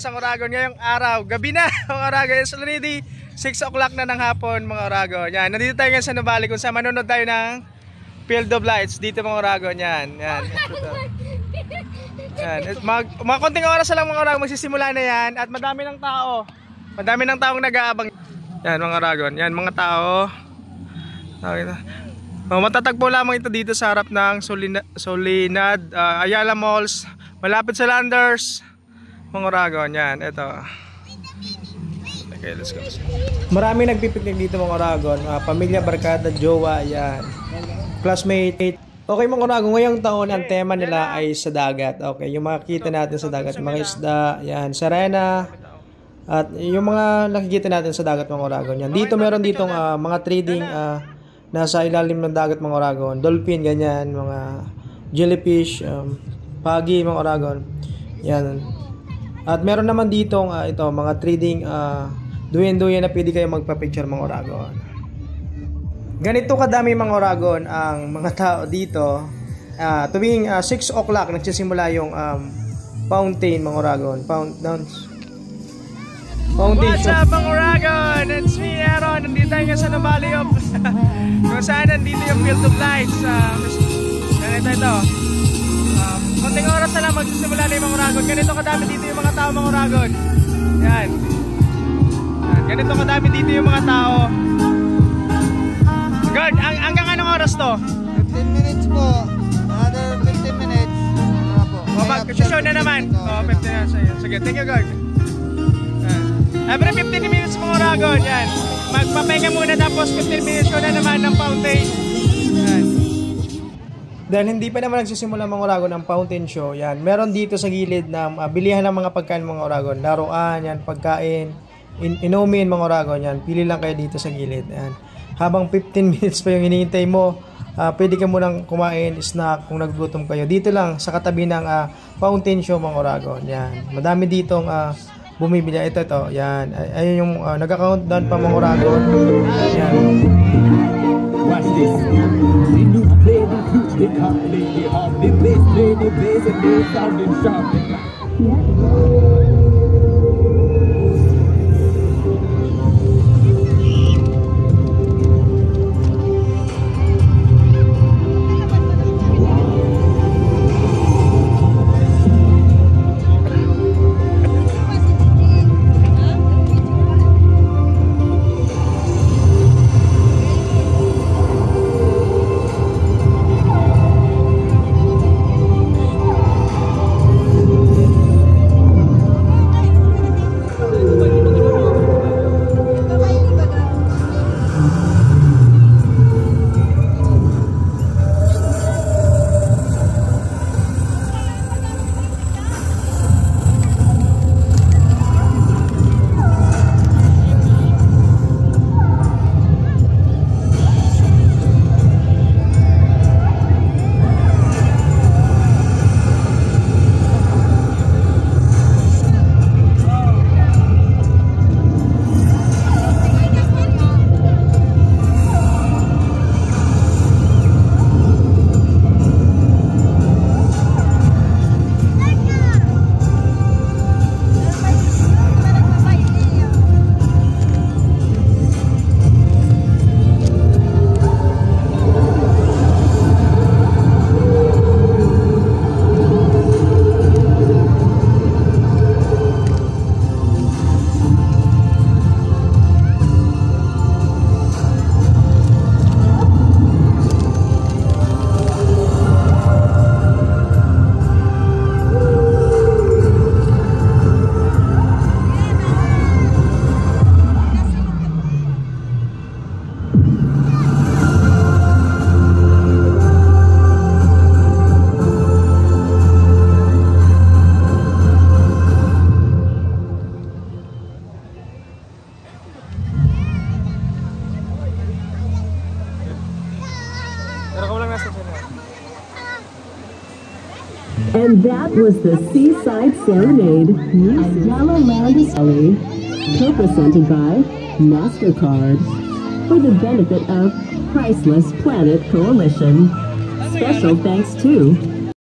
lumabas ang Oragon ngayong araw. Gabi na mga Oragon. It's already 6 o'clock na ng hapon mga Oragon. Yan, nandito tayo ngayon sa Nuvali kung saan manonood tayo ng Field of Lights dito mga Oragon. Yan, yan. Yan. Mga konting oras lang mga Oragon magsisimula na yan at madami ng tao. Madami ng taong nag-aabang. Yan mga Oragon. Yan mga tao. Matatagpo lamang ito dito sa harap ng Solinad, Ayala Malls, malapit sa Landers, mga Oragon. Yan, ito. Okay, let's go. Marami nagpipiknik dito mga Oragon, pamilya, barkada, jowa, yan. Classmate. Okay mga Oragon, ngayong taon ang tema nila ay sa dagat. Okay, yung makikita natin sa dagat, mga isda, yan, serena. At yung mga nakikita natin sa dagat mga Oragon, yan. Dito meron ditong mga trading nasa ilalim ng dagat mga Oragon, dolphin, ganyan, mga jellyfish, pagi mga Oragon. Yan. At meron naman ditong ito, mga trading duyan-duyan na pwede kayo magpa-picture mga Oragon. Ganito kadami mga Oragon ang mga tao dito. Tuwing 6 o'clock nagsisimula yung fountain mga Oragon. Fountain. What's up mga Oragon? It's me Aaron. Nandito tayo sa Nuvali kung saan nandito yung Field of Lights. Ito. Konting oras na lang magsisimula na yung mga Oragon. Ganito kadami dito yung mga tao mga Oragon. Yan. Ganito kadami dito yung mga tao. Good. Hanggang anong oras to? 15 minutes po. Another 15 minutes. Mag-show na naman. 15 minutes. Sige, thank you God. Every 15 minutes mga Oragon, yan. Magpapahinga muna tapos 15 minutes ko na naman ng fountain. Yan. Dahil hindi pa naman nagsisimula mga Oragon ang fountain show, yan. Meron dito sa gilid na bilihan ng mga pagkain mga Oragon. Laruan, yan, pagkain, inumin mga Oragon, yan. Pili lang kayo dito sa gilid, yan. Habang 15 minutes pa yung hinihintay mo, pwede ka munang kumain, snack kung nagugutom kayo. Dito lang sa katabi ng fountain show mga Oragon, yan. Madami ditong bumibili. Ito, yan. Ayun yung nag-countdown pa mga Oragon. Yan. Watch this. They knew play the flute, they come, they hop, they bass, play the bass, and they sounding sharp. And that was the Seaside Serenade music. Ayala Land Alley, co-presented by MasterCard for the benefit of Priceless Planet Coalition. Special thanks to